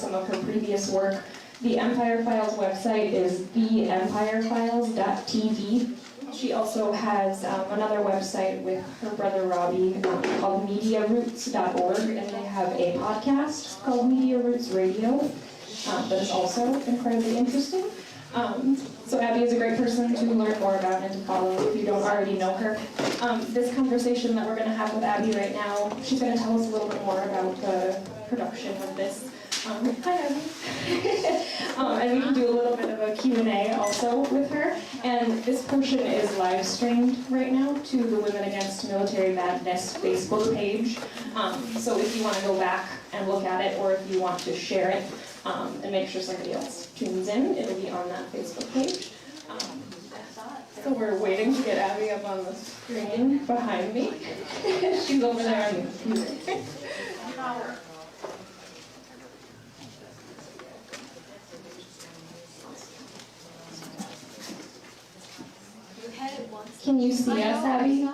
some of her previous work. The Empire Files website is theempirefiles.tv. She also has another website with her brother Robbie called mediaroots.org, and they have a podcast called Media Roots Radio that is also incredibly interesting. So Abby is a great person to learn more about and to follow if you don't already know her. This conversation that we're going to have with Abby right now, she's going to tell us a little bit more about the production of this. Hi, Abby. And we can do a little bit of a Q&A also with her. And this portion is live streamed right now to the Women Against Military Madness Facebook page. So if you want to go back and look at it, or if you want to share it and make sure somebody else tunes in, it'll be on that Facebook page. So we're waiting to get Abby up on the screen behind me. She's over there on the computer. Can you see us, Abby?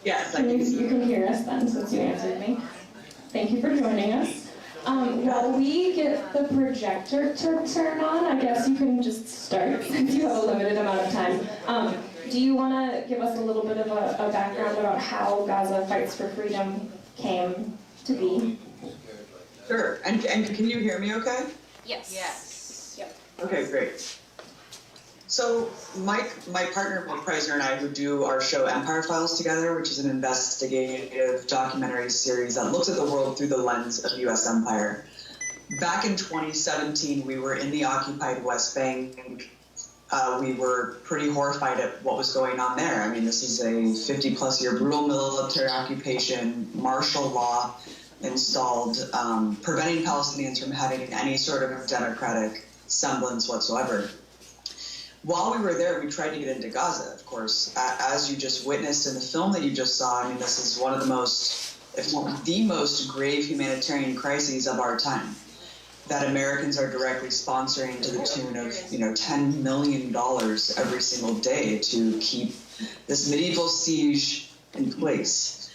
Yes, You can hear us then, since you answered me. Thank you for joining us. While we get the projector to turn on, I guess you can just start, since you have a limited amount of time. Do you want to give us a little bit of a background about how Gaza Fights for Freedom came to be? Sure. And can you hear me okay? Yes. Yes. Yep. Okay, great. So Mike, my partner, Mike Preisner, and I, who do our show Empire Files together, which is an investigative documentary series that looks at the world through the lens of U.S. empire. Back in 2017, we were in the occupied West Bank. We were pretty horrified at what was going on there. I mean, this is a 50-plus-year brutal military occupation, martial law installed, preventing Palestinians from having any sort of democratic semblance whatsoever. While we were there, we tried to get into Gaza, of course. As you just witnessed in the film that you just saw, I mean, this is one of the most, if not the most grave humanitarian crises of our time, that Americans are directly sponsoring to the tune of, $10 million every single day to keep this medieval siege in place.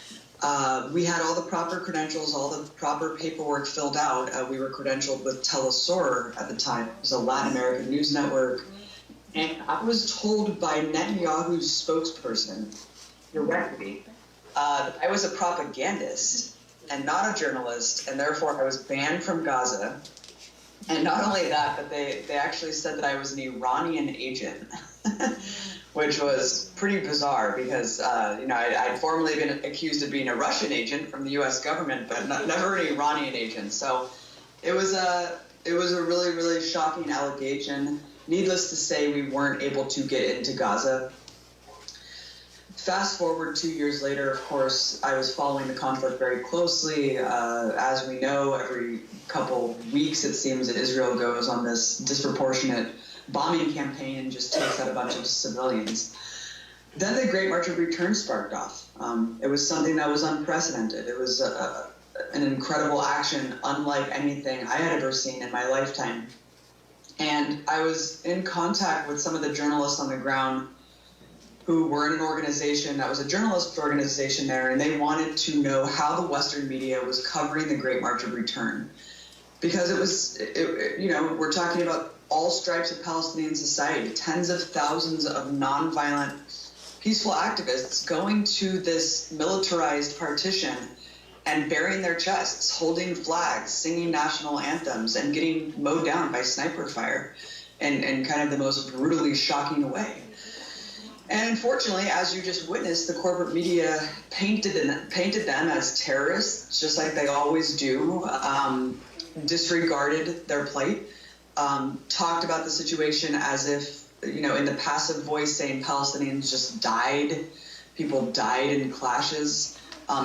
We had all the proper credentials, all the proper paperwork filled out. We were credentialed with Telesur at the time. It was a Latin American news network. And I was told by Netanyahu's spokesperson directly that I was a propagandist and not a journalist, and therefore I was banned from Gaza. And not only that, but they actually said that I was an Iranian agent, which was pretty bizarre because, I'd formerly been accused of being a Russian agent from the U.S. government, but never an Iranian agent. So it was a really, really shocking allegation. Needless to say, we weren't able to get into Gaza. Fast forward 2 years later, of course, I was following the conflict very closely. As we know, every couple weeks, it seems that Israel goes on this disproportionate bombing campaign and just takes out a bunch of civilians. Then the Great March of Return sparked off. It was something that was unprecedented. It was an incredible action unlike anything I had ever seen in my lifetime. And I was in contact with some of the journalists on the ground who were in an organization that was a journalist organization there, and they wanted to know how the Western media was covering the Great March of Return. Because we're talking about all stripes of Palestinian society, tens of thousands of nonviolent, peaceful activists going to this militarized partition and burying their chests, holding flags, singing national anthems, and getting mowed down by sniper fire in kind of the most brutally shocking way. And unfortunately, as you just witnessed, the corporate media painted them as terrorists, just like they always do, disregarded their plight, talked about the situation as if, in the passive voice saying Palestinians just died, people died in clashes,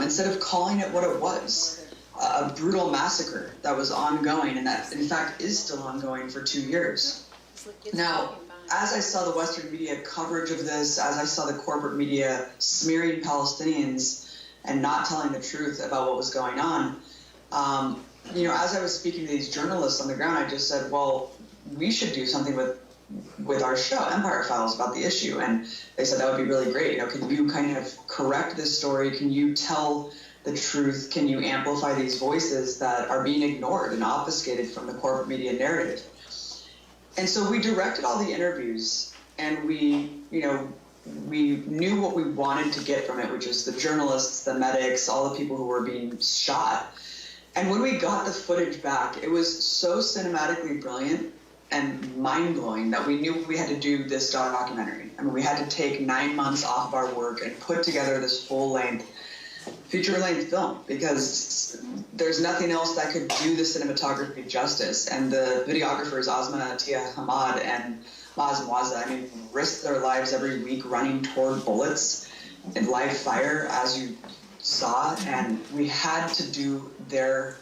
instead of calling it what it was, a brutal massacre that was ongoing and that, in fact, is still ongoing for 2 years. Now, as I saw the Western media coverage of this, as I saw the corporate media smearing Palestinians and not telling the truth about what was going on, as I was speaking to these journalists on the ground, I just said, well, we should do something with our show, Empire Files, about the issue. And they said that would be really great. Can you kind of correct this story? Can you tell the truth? Can you amplify these voices that are being ignored and obfuscated from the corporate media narrative? And so we directed all the interviews, and we knew what we wanted to get from it, which is the journalists, the medics, all the people who were being shot. And when we got the footage back, it was so cinematically brilliant and mind-blowing that we knew we had to do this documentary. I mean, we had to take 9 months off of our work and put together this full-length, feature-length film, because there's nothing else that could do the cinematography justice. And the videographers, Asma Tia Hamad and Maz Mwaza, I mean, risk their lives every week running toward bullets and live fire, as you saw, and we had to do their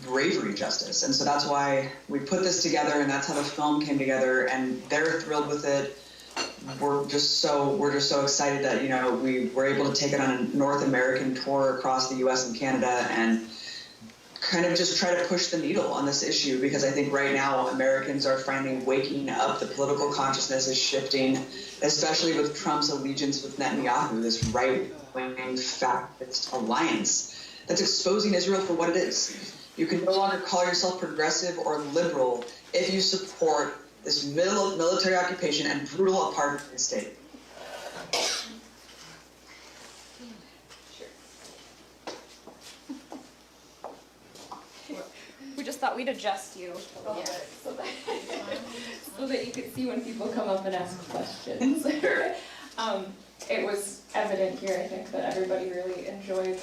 bravery justice. And so that's why we put this together, and that's how the film came together, and they're thrilled with it. We're just so excited that, we were able to take it on a North American tour across the US and Canada and kind of just try to push the needle on this issue, because I think right now Americans are finally waking up. The political consciousness is shifting, especially with Trump's allegiance with Netanyahu, this right-wing fascist alliance that's exposing Israel for what it is. You can no longer call yourself progressive or liberal if you support this military occupation and brutal apartheid state. We just thought we'd adjust you a little bit so that you could see when people come up and ask questions. It was evident here, I think, that everybody really enjoyed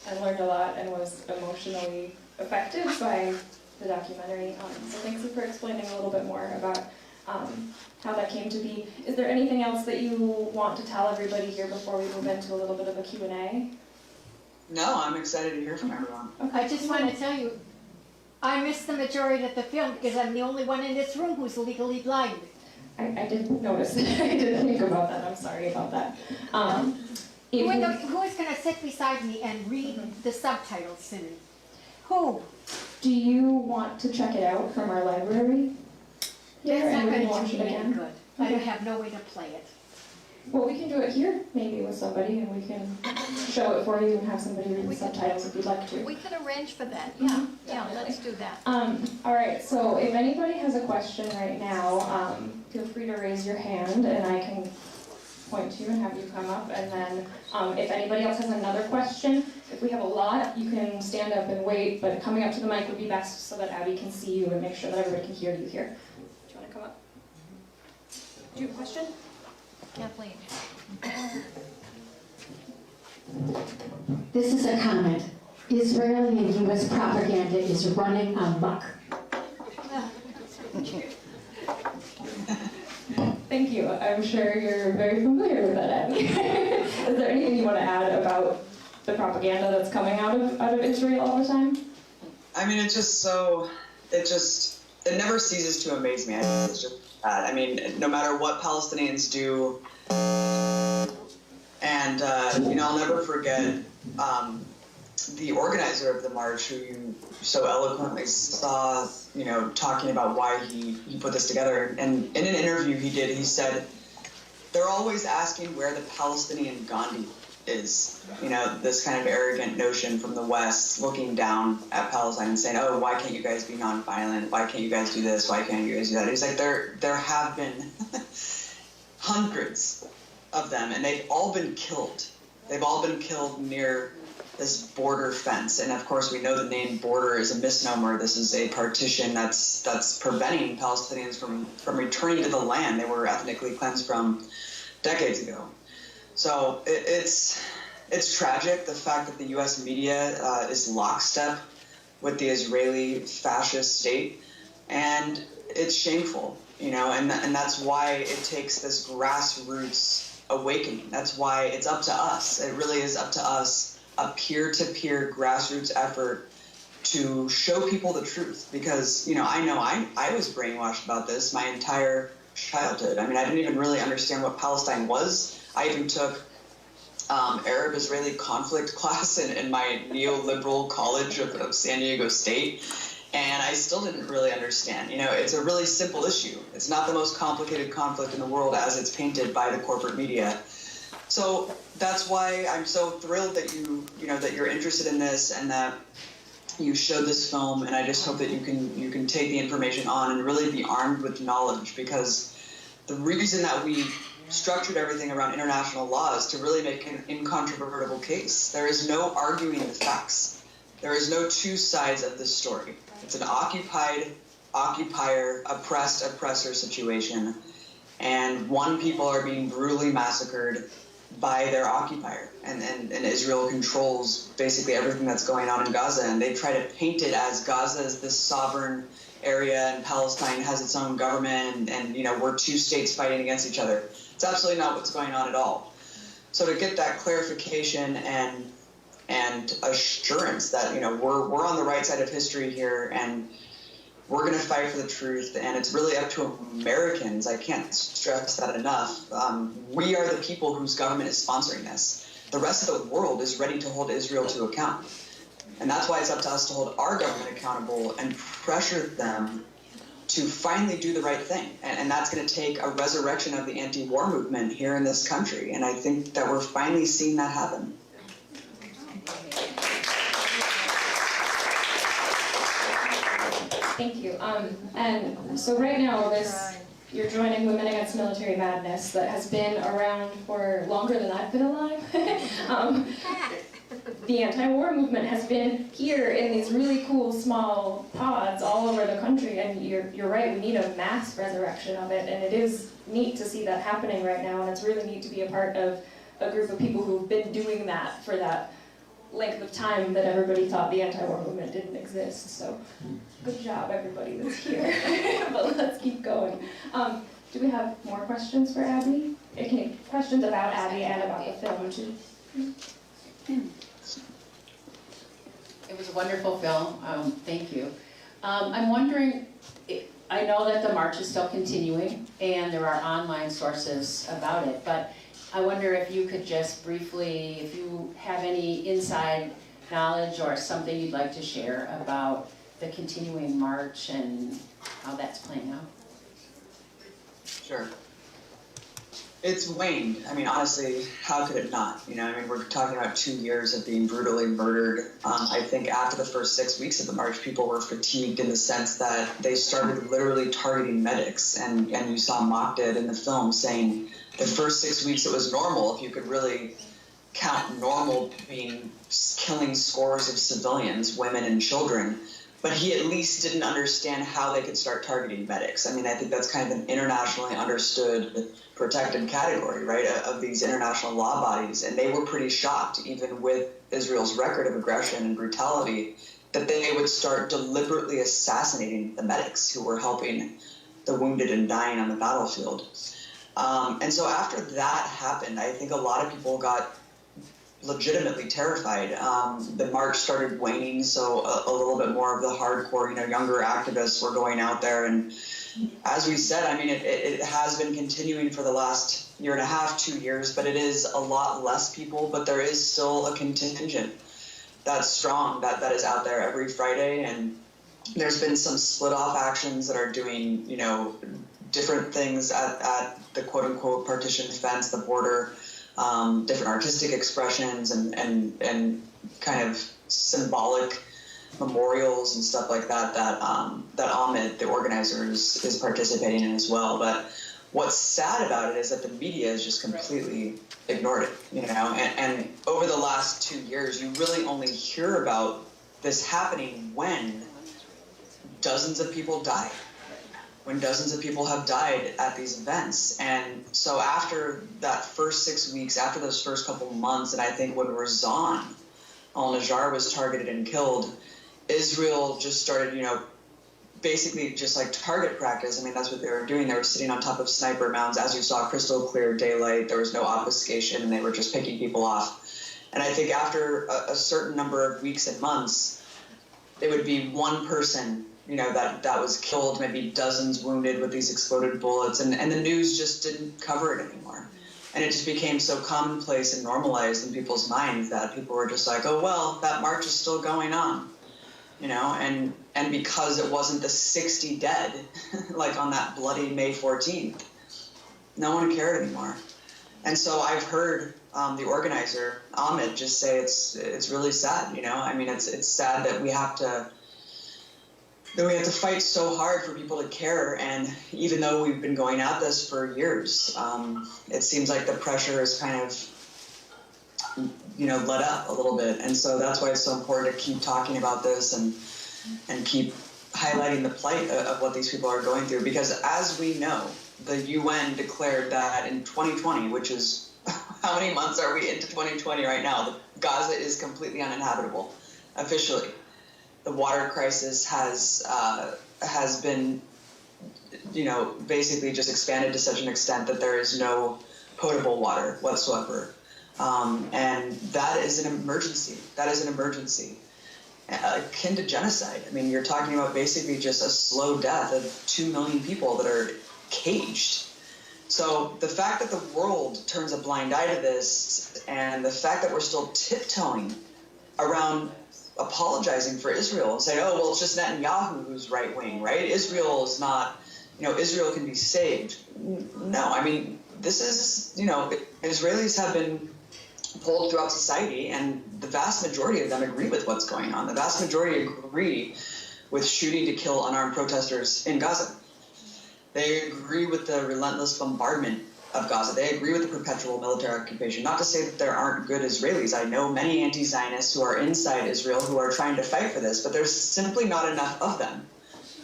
and learned a lot and was emotionally affected by the documentary. So thanks for explaining a little bit more about how that came to be. Is there anything else that you want to tell everybody here before we move into a little bit of a Q&A? No, I'm excited to hear from everyone. Okay. I just want to tell you, I missed the majority of the film because I'm the only one in this room who's legally blind. I did notice that. I did think about that. I'm sorry about that. Who is going to sit beside me and read the subtitles to me? Who? Do you want to check it out from our library? That's not going to watch do it me any again? good. I don't have no way to play it. Well, we can do it here, maybe with somebody, and we can show it for you and have somebody read the subtitles if you'd like to. We could arrange for that, yeah. Yeah, let's do that. All right, so if anybody has a question right now, feel free to raise your hand, and I can point to you and have you come up. And then if anybody else has another question, if we have a lot, you can stand up and wait, but coming up to the mic would be best so that Abby can see you and make sure that everybody can hear you here. Do you want to come up? Do you have a question? Kathleen. This is a comment. Israeli and U.S. propaganda is running amok. Thank you. I'm sure you're very familiar with that, Abby. Is there anything you want to add about the propaganda that's coming out of Israel all the time? I mean, it never ceases to amaze me. It's just bad. I mean, no matter what Palestinians do, and I'll never forget the organizer of the march, who you so eloquently saw, talking about why he put this together. And in an interview he said, they're always asking where the Palestinian Gandhi is. This kind of arrogant notion from the West looking down at Palestine and saying, oh, why can't you guys be nonviolent? Why can't you guys do this? Why can't you guys do that? He's like, there have been hundreds of them, and they've all been killed. They've all been killed near this border fence. And of course, we know the name border is a misnomer. This is a partition that's preventing Palestinians from returning to the land they were ethnically cleansed from decades ago. So it's tragic, the fact that the U.S. media is lockstep with the Israeli fascist state, and it's shameful, and that's why it takes this grassroots awakening. That's why it's up to us. It really is up to us, a peer-to-peer grassroots effort to show people the truth, because, I was brainwashed about this my entire childhood. I mean, I didn't even really understand what Palestine was. I even took Arab-Israeli conflict class in my neoliberal college of San Diego State, and I still didn't really understand. It's a really simple issue. It's not the most complicated conflict in the world as it's painted by the corporate media. So that's why I'm so thrilled that that you're interested in this and that you showed this film, and I just hope that you can take the information on and really be armed with knowledge, because the reason that we structured everything around international law is to really make an incontrovertible case. There is no arguing the facts. There is no two sides of this story. It's an occupied, occupier, oppressed, oppressor situation, and people are being brutally massacred by their occupier, and Israel controls basically everything that's going on in Gaza, and they try to paint it as Gaza is this sovereign area and Palestine has its own government, and we're two states fighting against each other. It's absolutely not what's going on at all. So to get that clarification and assurance that we're on the right side of history here, and we're going to fight for the truth, and it's really up to Americans. I can't stress that enough. We are the people whose government is sponsoring this. The rest of the world is ready to hold Israel to account. And that's why it's up to us to hold our government accountable and pressure them to finally do the right thing. And that's going to take a resurrection of the anti-war movement here in this country. And I think that we're finally seeing that happen. Thank you. And so right now, you're joining Women Against Military Madness that has been around for longer than I've been alive. The anti-war movement has been here in these really cool small pods all over the country, and you're right, we need a mass resurrection of it, and it is neat to see that happening right now, and it's really neat to be a part of a group of people who've been doing that for that length of time that everybody thought the anti-war movement didn't exist. So good job, everybody that's here. But let's keep going. Do we have more questions for Abby? Okay, questions about Abby and about the film too. It was a wonderful film. Thank you. I'm wondering, I know that the march is still continuing and there are online sources about it, but I wonder if you could just briefly, if you have any inside knowledge or something you'd like to share about the continuing march and how that's playing out. Sure. It's waned. I mean, honestly, how could it not? We're talking about 2 years of being brutally murdered. I think after the first 6 weeks of the march, people were fatigued in the sense that they started literally targeting medics. And you saw Mocked in the film saying the first 6 weeks it was normal, if you could really count normal being killing scores of civilians, women and children. But he at least didn't understand how they could start targeting medics. I mean, I think that's kind of an internationally understood protected category, right, of these international law bodies. And they were pretty shocked, even with Israel's record of aggression and brutality, that they would start deliberately assassinating the medics who were helping the wounded and dying on the battlefield. And so after that happened, I think a lot of people got legitimately terrified. The march started waning, so a little bit more of the hardcore, younger activists were going out there. And as we said, I mean, it has been continuing for the last year and a half, 2 years, but it is a lot less people, but there is still a contingent that's strong, that is out there every Friday. And there's been some split-off actions that are doing, different things at the quote-unquote partition fence, the border, different artistic expressions and kind of symbolic memorials and stuff like that Ahmed, the organizer, is participating in as well. But what's sad about it is that the media has just completely ignored it, and over the last 2 years, you really only hear about this happening when dozens of people die. When dozens of people have died at these events. And so after that first 6 weeks, after those first couple of months, and I think when Razan, al-Najjar, was targeted and killed, Israel just started, basically just like target practice. I mean, that's what they were doing. They were sitting on top of sniper mounds. As you saw, crystal clear daylight. There was no obfuscation, and they were just picking people off. And I think after a certain number of weeks and months, it would be one person that was killed, maybe dozens wounded with these exploded bullets, and the news just didn't cover it anymore. And it just became so commonplace and normalized in people's minds that people were just like, oh, well, that march is still going on, and because it wasn't the 60 dead, like on that bloody May 14th, no one cared anymore. And so I've heard the organizer, Ahmed, just say it's really sad, you know? I mean, it's sad that we have to fight so hard for people to care, and even though we've been going at this for years, it seems like the pressure is kind of, you know, let up a little bit. And so that's why it's so important to keep talking about this and keep highlighting the plight of what these people are going through. Because as we know, the UN declared that in 2020, which is, how many months are we into 2020 right now? Gaza is completely uninhabitable, officially. The water crisis has been, you know, basically just expanded to such an extent that there is no potable water whatsoever. And that is an emergency. That is an emergency. Akin to genocide. I mean, you're talking about basically just a slow death of 2 million people that are caged. So the fact that the world turns a blind eye to this, and the fact that we're still tiptoeing around apologizing for Israel and saying, oh, well, it's just Netanyahu who's right wing, right? Israel is not, you know, Israel can be saved. No, I mean, this is, you know, Israelis have been polled throughout society, and the vast majority of them agree with what's going on. The vast majority agree with shooting to kill unarmed protesters in Gaza. They agree with the relentless bombardment of Gaza. They agree with the perpetual military occupation. Not to say that there aren't good Israelis. I know many anti-Zionists who are inside Israel who are trying to fight for this, but there's simply not enough of them.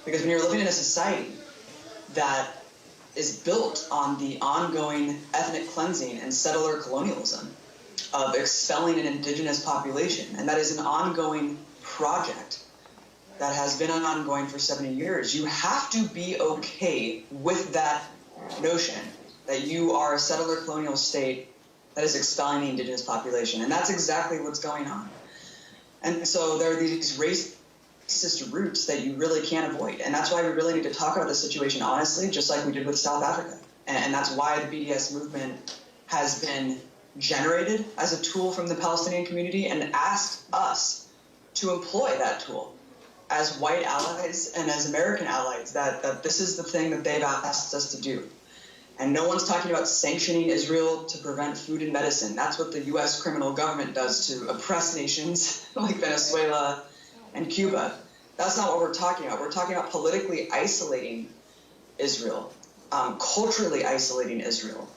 Because when you're living in a society that is built on the ongoing ethnic cleansing and settler colonialism of expelling an indigenous population, and that is an ongoing project that has been ongoing for 70 years, you have to be okay with that notion that you are a settler colonial state that is expelling the indigenous population. And that's exactly what's going on. And so there are these racist roots that you really can't avoid. And that's why we really need to talk about the situation honestly, just like we did with South Africa. And that's why the BDS movement has been generated as a tool from the Palestinian community and asked us to employ that tool as white allies and as American allies, that this is the thing that they've asked us to do. And no one's talking about sanctioning Israel to prevent food and medicine. That's what the U.S. criminal government does to oppress nations like Venezuela and Cuba. That's not what we're talking about. We're talking about politically isolating Israel, culturally isolating Israel,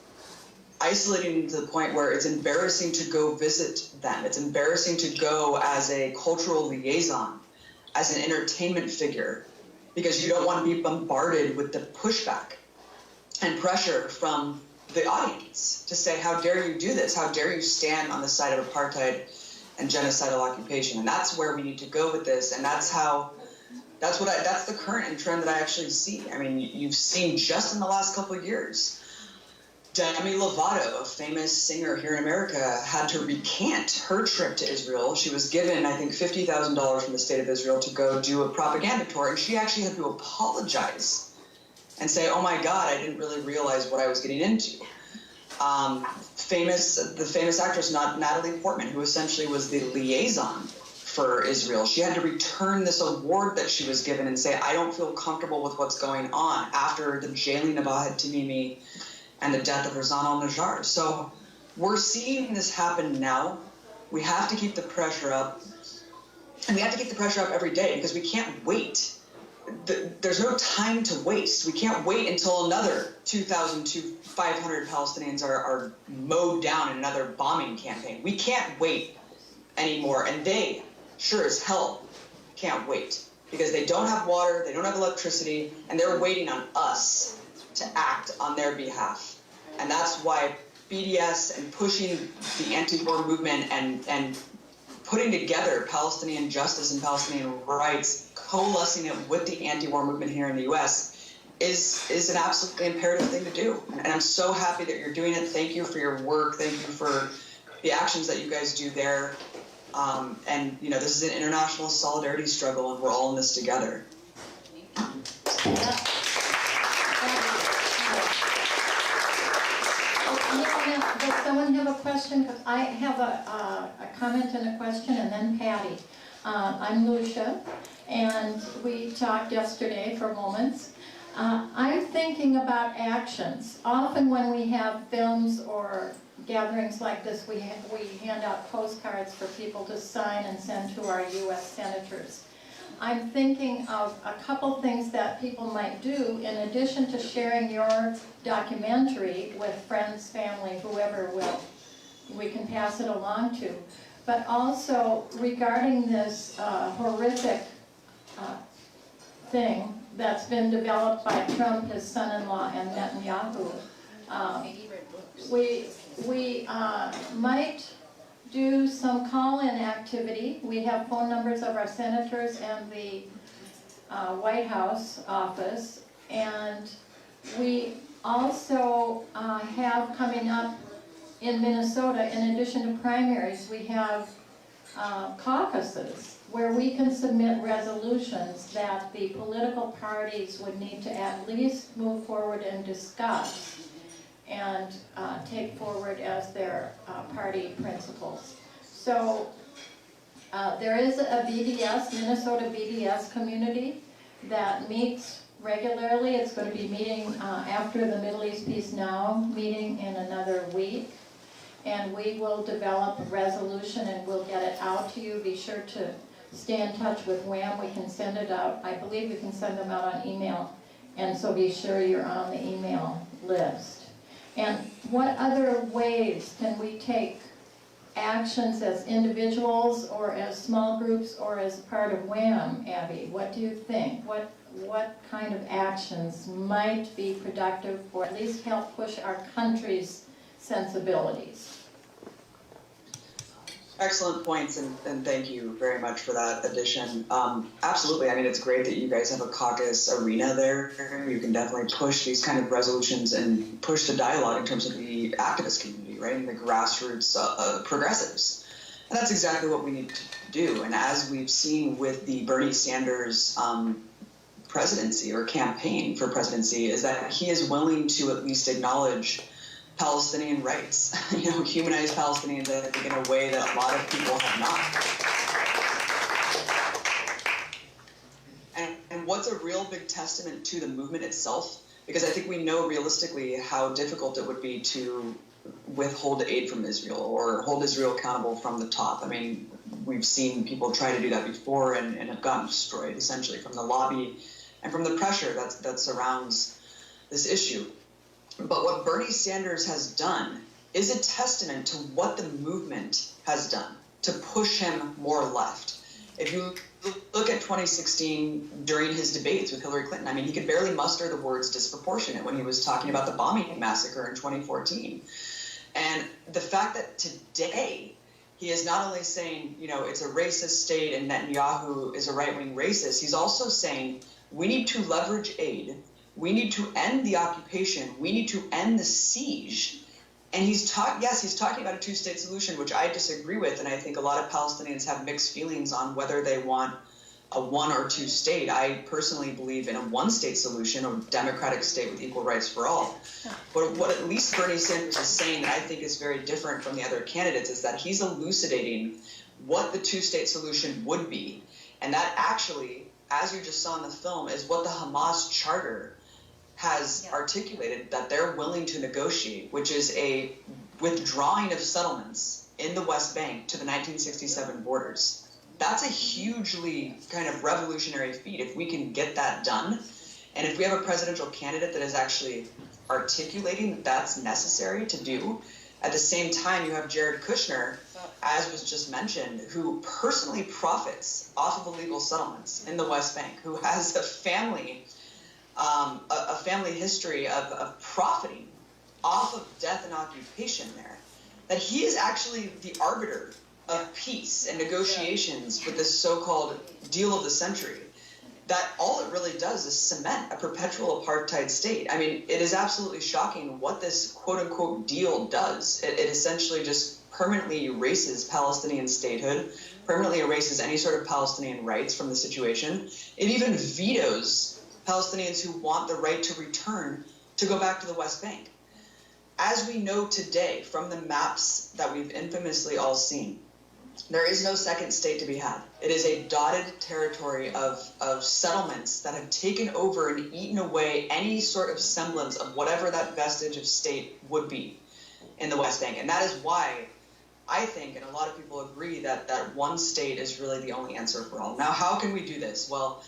isolating to the point where it's embarrassing to go visit them. It's embarrassing to go as a cultural liaison, as an entertainment figure, because you don't want to be bombarded with the pushback and pressure from the audience to say, how dare you do this? How dare you stand on the side of apartheid and genocidal occupation? And that's where we need to go with this. And that's the current trend that I actually see. I mean, you've seen just in the last couple of years, Demi Lovato, a famous singer here in America, had to recant her trip to Israel. She was given, I think, $50,000 from the state of Israel to go do a propaganda tour, and she actually had to apologize and say, oh my God, I didn't really realize what I was getting into. The famous actress, Natalie Portman, who essentially was the liaison for Israel. She had to return this award that she was given and say, I don't feel comfortable with what's going on after the jailing of Ahed Tamimi and the death of Razan al-Najjar. So we're seeing this happen now. We have to keep the pressure up. And we have to keep the pressure up every day because we can't wait. There's no time to waste. We can't wait until another 2,500 Palestinians are mowed down in another bombing campaign. We can't wait anymore. And they, sure as hell, can't wait because they don't have water, they don't have electricity, and they're waiting on us to act on their behalf. And that's why BDS and pushing the anti-war movement and putting together Palestinian justice and Palestinian rights, coalescing it with the anti-war movement here in the U.S. is an absolutely imperative thing to do. And I'm so happy that you're doing it. Thank you for your work. Thank you for the actions that you guys do there. And, you know, this is an international solidarity struggle, and we're all in this together. Does someone have a question? Because I have a comment and a question, and then Patty. I'm Lucia, and we talked yesterday for moments. I'm thinking about actions. Often when we have films or gatherings like this, we hand out postcards for people to sign and send to our U.S. senators. I'm thinking of a couple things that people might do in addition to sharing your documentary with friends, family, whoever we can pass it along to. But also regarding this horrific thing that's been developed by Trump, his son-in-law, and Netanyahu, we might do some call-in activity. We have phone numbers of our senators and the White House office, and we also have coming up in Minnesota, in addition to primaries, we have caucuses where we can submit resolutions that the political parties would need to at least move forward and discuss and take forward as their party principles. So there is a BDS, Minnesota BDS community that meets regularly. It's going to be meeting after the Middle East Peace Now meeting in another week. And we will develop a resolution and we'll get it out to you. Be sure to stay in touch with WAMM. We can send it out. I believe we can send them out on email. And so be sure you're on the email list. And what other ways can we take actions as individuals or as small groups or as part of WAMM, Abby? What do you think? What kind of actions might be productive or at least help push our country's sensibilities? Excellent points, and thank you very much for that addition. Absolutely, I mean, it's great that you guys have a caucus arena there. You can definitely push these kind of resolutions and push the dialogue in terms of the activist community, right, and the grassroots progressives. And that's exactly what we need to do. And as we've seen with the Bernie Sanders presidency or campaign for presidency, is that he is willing to at least acknowledge Palestinian rights, humanize Palestinians, I think, in a way that a lot of people have not. And what's a real big testament to the movement itself, because I think we know realistically how difficult it would be to withhold aid from Israel or hold Israel accountable from the top. I mean, we've seen people try to do that before and have gotten destroyed, essentially, from the lobby and from the pressure that surrounds this issue. But what Bernie Sanders has done is a testament to what the movement has done to push him more left. If you look at 2016 during his debates with Hillary Clinton, I mean, he could barely muster the words disproportionate when he was talking about the bombing massacre in 2014. And the fact that today he is not only saying, it's a racist state and Netanyahu is a right-wing racist, he's also saying we need to leverage aid. We need to end the occupation. We need to end the siege. And he's talking about a two-state solution, which I disagree with. And I think a lot of Palestinians have mixed feelings on whether they want a one or two state. I personally believe in a one-state solution, a democratic state with equal rights for all. But what at least Bernie Sanders is saying that I think is very different from the other candidates is that he's elucidating what the two-state solution would be. And that actually, as you just saw in the film, is what the Hamas charter has articulated that they're willing to negotiate, which is a withdrawing of settlements in the West Bank to the 1967 borders. That's a hugely kind of revolutionary feat if we can get that done. And if we have a presidential candidate that is actually articulating that that's necessary to do, at the same time you have Jared Kushner, as was just mentioned, who personally profits off of illegal settlements in the West Bank, who has a family history of profiting off of death and occupation there, that he is actually the arbiter of peace and negotiations with this so-called deal of the century, that all it really does is cement a perpetual apartheid state. I mean, it is absolutely shocking what this quote-unquote deal does. It essentially just permanently erases Palestinian statehood, permanently erases any sort of Palestinian rights from the situation. It even vetoes Palestinians who want the right to return to go back to the West Bank. As we know today from the maps that we've infamously all seen, There is no second state to be had. It is a dotted territory of settlements that have taken over and eaten away any sort of semblance of whatever that vestige of state would be in the West Bank. And that is why I think, and a lot of people agree, that one state is really the only answer for all. Now, how can we do this? Well,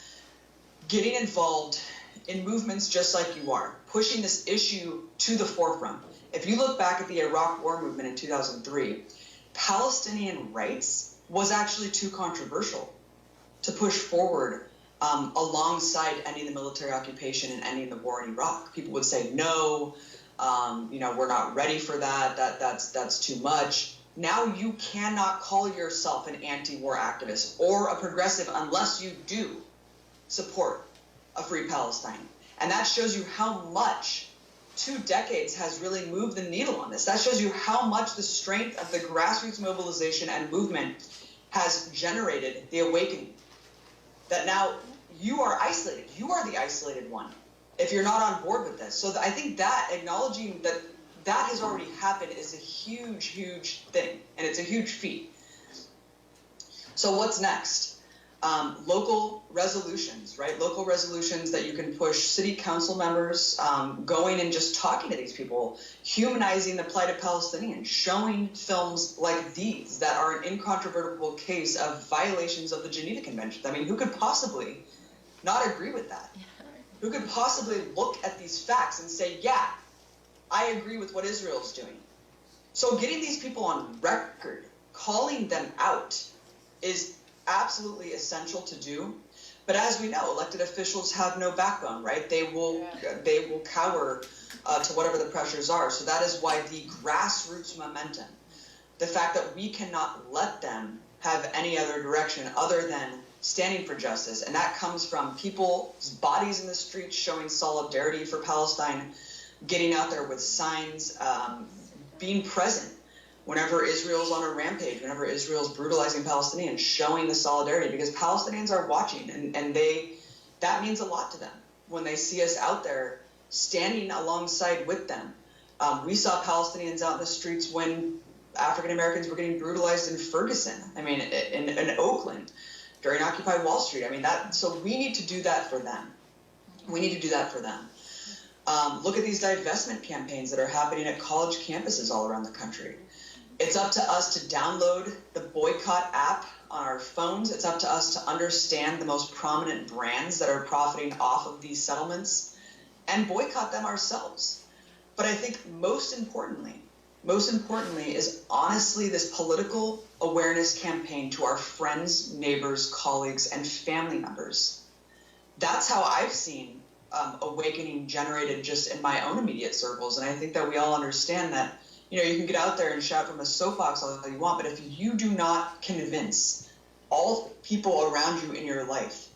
getting involved in movements just like you are, pushing this issue to the forefront. If you look back at the Iraq War movement in 2003, Palestinian rights was actually too controversial to push forward alongside ending the military occupation and ending the war in Iraq. People would say, no, we're not ready for that. That's too much. Now you cannot call yourself an anti-war activist or a progressive unless you do support a free Palestine. And that shows you how much 2 decades has really moved the needle on this. That shows you how much the strength of the grassroots mobilization and movement has generated the awakening. That now you are isolated. You are the isolated one if you're not on board with this. So I think that acknowledging that has already happened is a huge, huge thing. And it's a huge feat. So what's next? Local resolutions, right? Local resolutions that you can push city council members going and just talking to these people, humanizing the plight of Palestinians, showing films like these that are an incontrovertible case of violations of the Geneva Convention. I mean, who could possibly not agree with that? Who could possibly look at these facts and say, yeah, I agree with what Israel's doing? So getting these people on record, calling them out is absolutely essential to do. But as we know, elected officials have no backbone, right? They will cower to whatever the pressures are. So that is why the grassroots momentum, the fact that we cannot let them have any other direction other than standing for justice, and that comes from people's bodies in the streets showing solidarity for Palestine, getting out there with signs, being present whenever Israel's on a rampage, whenever Israel's brutalizing Palestinians, showing the solidarity, because Palestinians are watching, and that means a lot to them when they see us out there standing alongside with them. We saw Palestinians out in the streets when African Americans were getting brutalized in Ferguson, in Oakland, during Occupy Wall Street. So we need to do that for them. We need to do that for them. Look at these divestment campaigns that are happening at college campuses all around the country. It's up to us to download the boycott app on our phones. It's up to us to understand the most prominent brands that are profiting off of these settlements and boycott them ourselves. But I think most importantly is honestly this political awareness campaign to our friends, neighbors, colleagues, and family members. That's how I've seen awakening generated just in my own immediate circles. And I think that we all understand that you can get out there and shout from a soapbox all you want, but if you do not convince all people around you in your life,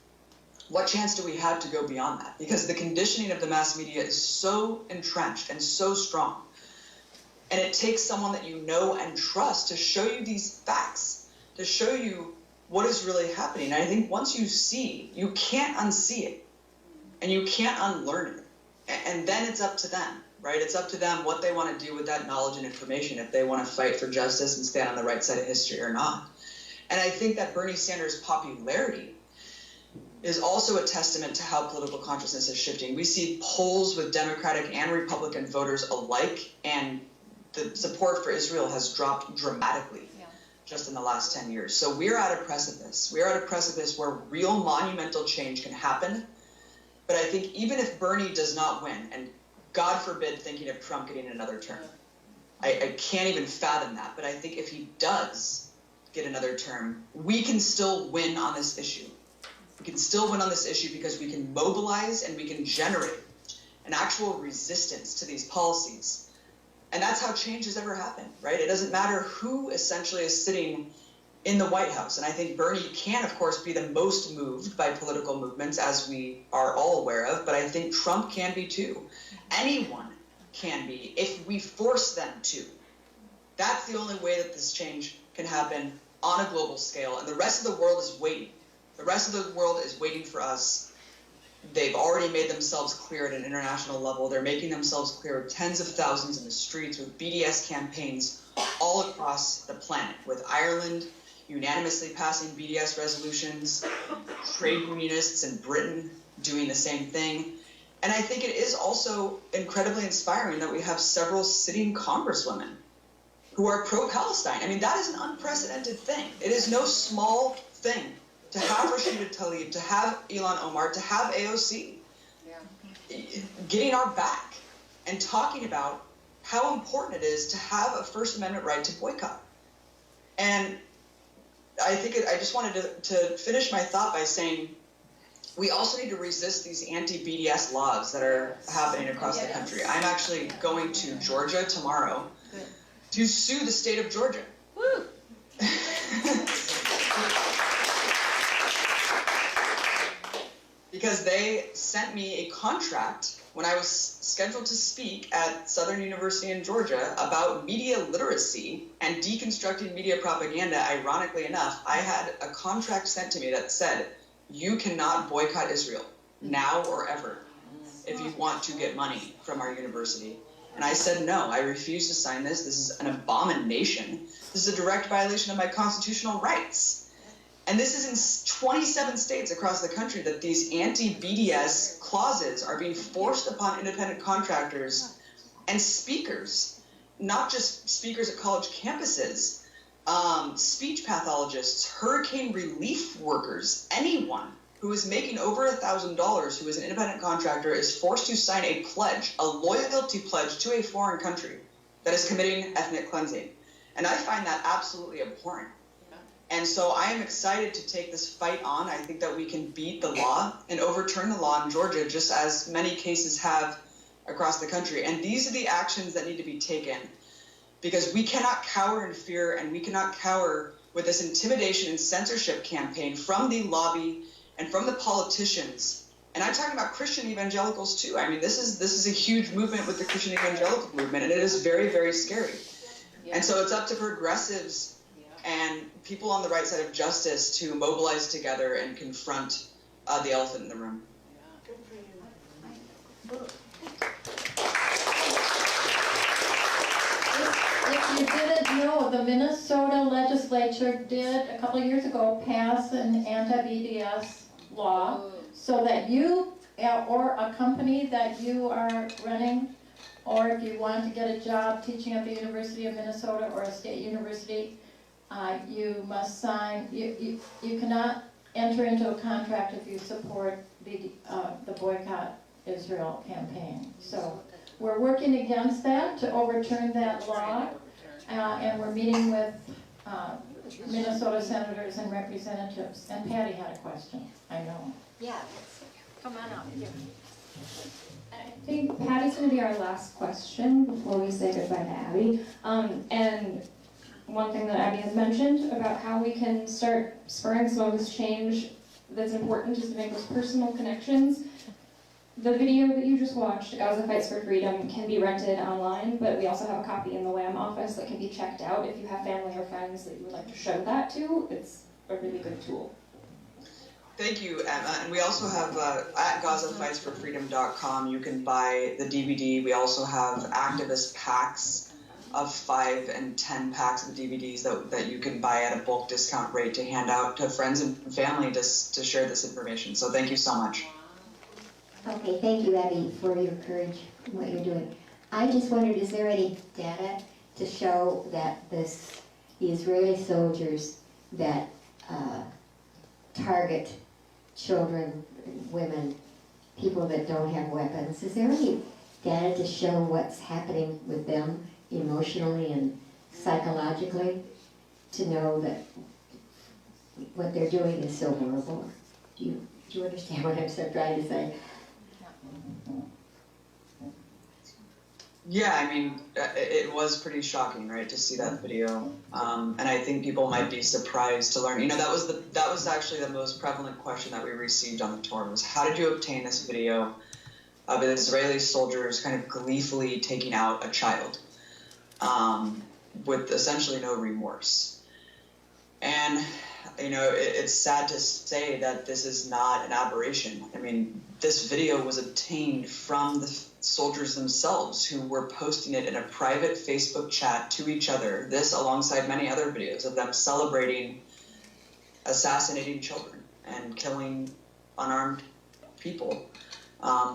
what chance do we have to go beyond that? Because the conditioning of the mass media is so entrenched and so strong. And it takes someone that you know and trust to show you these facts, to show you what is really happening. And I think once you see, you can't unsee it, and you can't unlearn it. And then it's up to them. Right? It's up to them what they want to do with that knowledge and information, if they want to fight for justice and stand on the right side of history or not. And I think that Bernie Sanders' popularity is also a testament to how political consciousness is shifting. We see polls with Democratic and Republican voters alike, and the support for Israel has dropped dramatically just in the last 10 years. So we're at a precipice. We're at a precipice where real monumental change can happen. But I think even if Bernie does not win, and God forbid thinking of Trump getting another term. I can't even fathom that. But I think if he does get another term, we can still win on this issue. We can still win on this issue because we can mobilize and we can generate an actual resistance to these policies. And that's how change has ever happened, right? It doesn't matter who essentially is sitting in the White House. And I think Bernie can, of course, be the most moved by political movements, as we are all aware of. But I think Trump can be too. Anyone can be if we force them to. That's the only way that this change can happen on a global scale. And the rest of the world is waiting. The rest of the world is waiting for us. They've already made themselves clear at an international level. They're making themselves clear, tens of thousands in the streets with BDS campaigns all across the planet, with Ireland unanimously passing BDS resolutions, trade unionists in Britain doing the same thing. And I think it is also incredibly inspiring that we have several sitting congresswomen who are pro-Palestine. I mean, that is an unprecedented thing. It is no small thing to have Rashida Tlaib, to have Ilhan Omar, to have AOC getting our back and talking about how important it is to have a First Amendment right to boycott. And I think I just wanted to finish my thought by saying we also need to resist these anti-BDS laws that are happening across the country. I'm actually going to Georgia tomorrow to sue the state of Georgia. Woo! Because they sent me a contract when I was scheduled to speak at Southern University in Georgia about media literacy and deconstructing media propaganda. Ironically enough, I had a contract sent to me that said, you cannot boycott Israel now or ever if you want to get money from our university. And I said, no, I refuse to sign this. This is an abomination. This is a direct violation of my constitutional rights. And this is in 27 states across the country that these anti-BDS clauses are being forced upon independent contractors and speakers, not just speakers at college campuses, speech pathologists, hurricane relief workers, anyone who is making over $1,000 who is an independent contractor is forced to sign a pledge, a loyalty pledge to a foreign country that is committing ethnic cleansing. And I find that absolutely abhorrent. And so I am excited to take this fight on. I think that we can beat the law and overturn the law in Georgia, just as many cases have across the country. And these are the actions that need to be taken, because we cannot cower in fear, and we cannot cower with this intimidation and censorship campaign from the lobby and from the politicians. And I'm talking about Christian evangelicals too. I mean, this is a huge movement with the Christian evangelical movement, and it is very, very scary. And so it's up to progressives and people on the right side of justice to mobilize together and confront the elephant in the room. If you didn't know, the Minnesota legislature did a couple of years ago pass an anti-BDS law so that you or a company that you are running, or if you want to get a job teaching at the University of Minnesota or a state university, you must sign, you cannot enter into a contract if you support the Boycott Israel campaign. So we're working against that to overturn that law, and we're meeting with Minnesota senators and representatives. And Patty had a question, I know. Yeah, come on up. Yeah. I think Patty's going to be our last question before we say goodbye to Abby. And one thing that Abby has mentioned about how we can start spurring some of this change that's important is to make those personal connections. The video that you just watched, Gaza Fights for Freedom, can be rented online, but we also have a copy in the WAMM office that can be checked out. If you have family or friends that you would like to show that to, it's a really good tool. Thank you, Emma. And we also have at GazaFightsForFreedom.com, you can buy the DVD. We also have activist packs of 5 and 10 packs of DVDs that you can buy at a bulk discount rate to hand out to friends and family to share this information. So thank you so much. Okay, thank you, Abby, for your courage and what you're doing. I just wondered, is there any data to show that the Israeli soldiers that target children, women, people that don't have weapons, is there any data to show what's happening with them emotionally and psychologically, to know that what they're doing is so horrible? Do you understand what I'm trying to say? Yeah, I mean, it was pretty shocking, right, to see that video. And I think people might be surprised to learn. You know, that was actually the most prevalent question that we received on the tour was, how did you obtain this video of Israeli soldiers kind of gleefully taking out a child with essentially no remorse? And, you know, it's sad to say that this is not an aberration. I mean, this video was obtained from the soldiers themselves who were posting it in a private Facebook chat to each other, this alongside many other videos of them celebrating assassinating children and killing unarmed people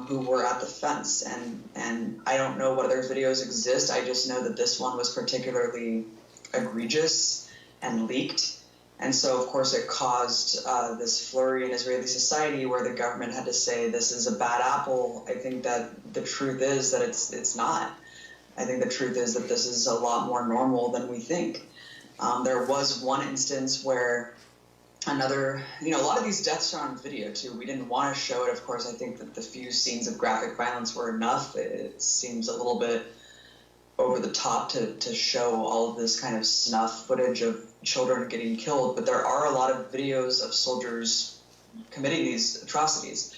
who were at the fence. And I don't know what other videos exist. I just know that this one was particularly egregious and leaked. And so, of course, it caused this flurry in Israeli society where the government had to say this is a bad apple. I think that the truth is that it's not. I think the truth is that this is a lot more normal than we think. There was one instance where a lot of these deaths are on video too. We didn't want to show it, of course. I think that the few scenes of graphic violence were enough. It seems a little bit over the top to show all of this kind of snuff footage of children getting killed, but there are a lot of videos of soldiers committing these atrocities.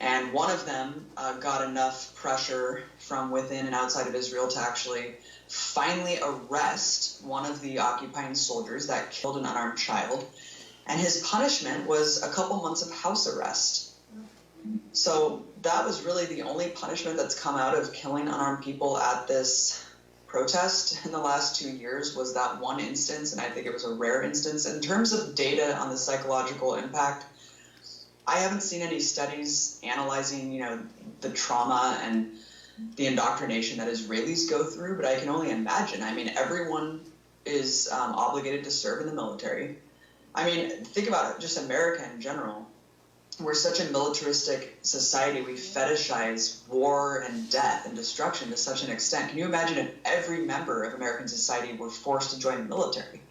And one of them got enough pressure from within and outside of Israel to actually finally arrest one of the occupying soldiers that killed an unarmed child. And his punishment was a couple months of house arrest. So that was really the only punishment that's come out of killing unarmed people at this protest in the last 2 years, was that one instance, and I think it was a rare instance. In terms of data on the psychological impact, I haven't seen any studies analyzing, the trauma and the indoctrination that Israelis go through, but I can only imagine. I mean, everyone is obligated to serve in the military. I mean, think about it, just America in general. We're such a militaristic society. We fetishize war and death and destruction to such an extent. Can you imagine if every member of American society were forced to join the military?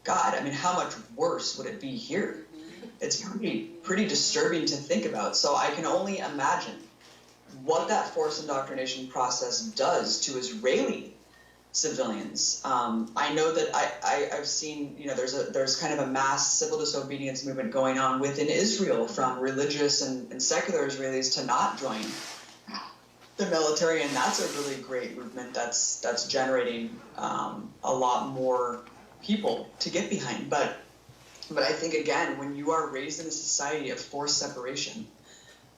God, I mean, how much worse would it be here? It's pretty disturbing to think about. So I can only imagine what that forced indoctrination process does to Israeli civilians. I know that I've seen, there's kind of a mass civil disobedience movement going on within Israel from religious and secular Israelis to not join the military, and that's a really great movement that's generating a lot more people to get behind. But I think, again, when you are raised in a society of forced separation,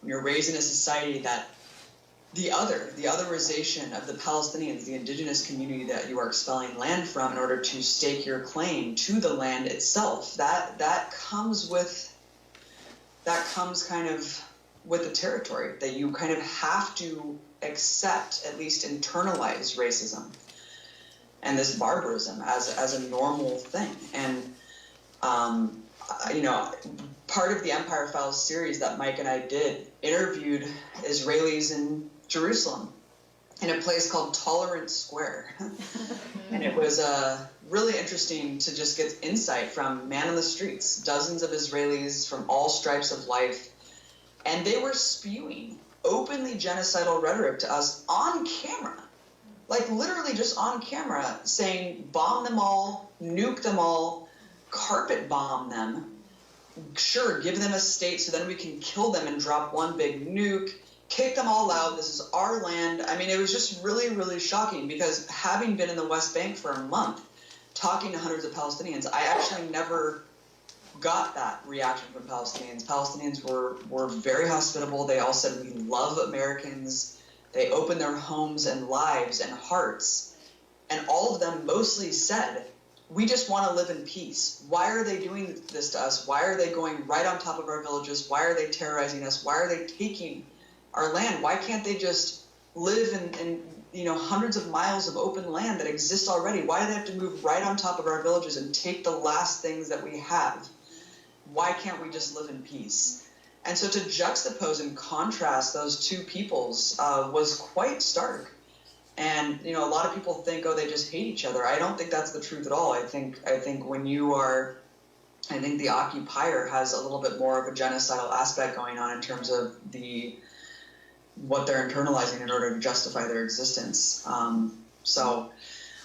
when you're raised in a society that the otherization of the Palestinians, the indigenous community that you are expelling land from in order to stake your claim to the land itself, that comes kind of with the territory, that you kind of have to accept, at least internalize racism and this barbarism as a normal thing. And part of the Empire Files series that Mike and I did interviewed Israelis in Jerusalem in a place called Tolerance Square. And it was really interesting to just get insight from man on the streets, dozens of Israelis from all stripes of life, and they were spewing openly genocidal rhetoric to us on camera, like literally just on camera, saying bomb them all, nuke them all, carpet bomb them, sure, give them a state so then we can kill them and drop one big nuke, kick them all out, this is our land. I mean, it was just really, really shocking, because having been in the West Bank for a month, talking to hundreds of Palestinians, I actually never got that reaction from Palestinians. Palestinians were very hospitable. They all said, we love Americans. They opened their homes and lives and hearts. And all of them mostly said, we just want to live in peace. Why are they doing this to us? Why are they going right on top of our villages? Why are they terrorizing us? Why are they taking our land? Why can't they just live in hundreds of miles of open land that exists already? Why do they have to move right on top of our villages and take the last things that we have? Why can't we just live in peace? And so to juxtapose and contrast those two peoples was quite stark. And a lot of people think, oh, they just hate each other. I don't think that's the truth at all. I think when you are, I think the occupier has a little bit more of a genocidal aspect going on in terms of what they're internalizing in order to justify their existence. So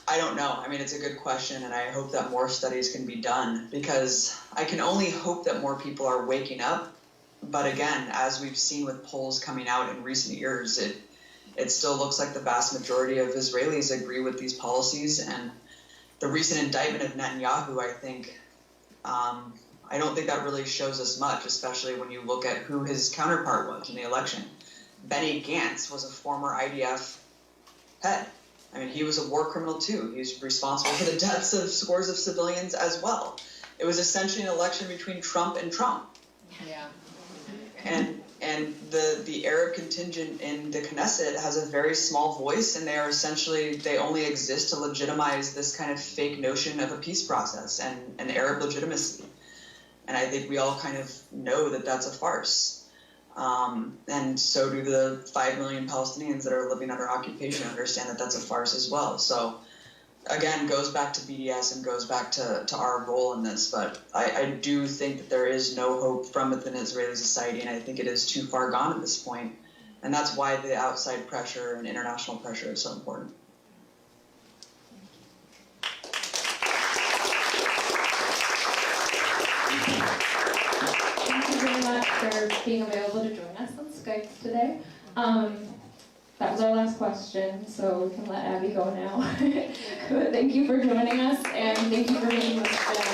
I don't know. I mean, it's a good question, and I hope that more studies can be done, because I can only hope that more people are waking up. But again, as we've seen with polls coming out in recent years, it still looks like the vast majority of Israelis agree with these policies. And the recent indictment of Netanyahu, I think, I don't think that really shows us much, especially when you look at who his counterpart was in the election. Benny Gantz was a former IDF head. I mean, he was a war criminal too. He was responsible for the deaths of scores of civilians as well. it was essentially an election between Trump and Trump. Yeah. And the Arab contingent in the Knesset has a very small voice, and they only exist to legitimize this kind of fake notion of a peace process and Arab legitimacy. And I think we all kind of know that that's a farce. And so do the 5 million Palestinians that are living under occupation understand that that's a farce as well. So again, goes back to BDS and goes back to our role in this. But I do think that there is no hope from within Israeli society, and I think it is too far gone at this point. And that's why the outside pressure and international pressure is so important. Thank you very much for being available to join us on Skype today. That was our last question, so we can let Abby go now. Thank you for joining us, and thank you for being with us.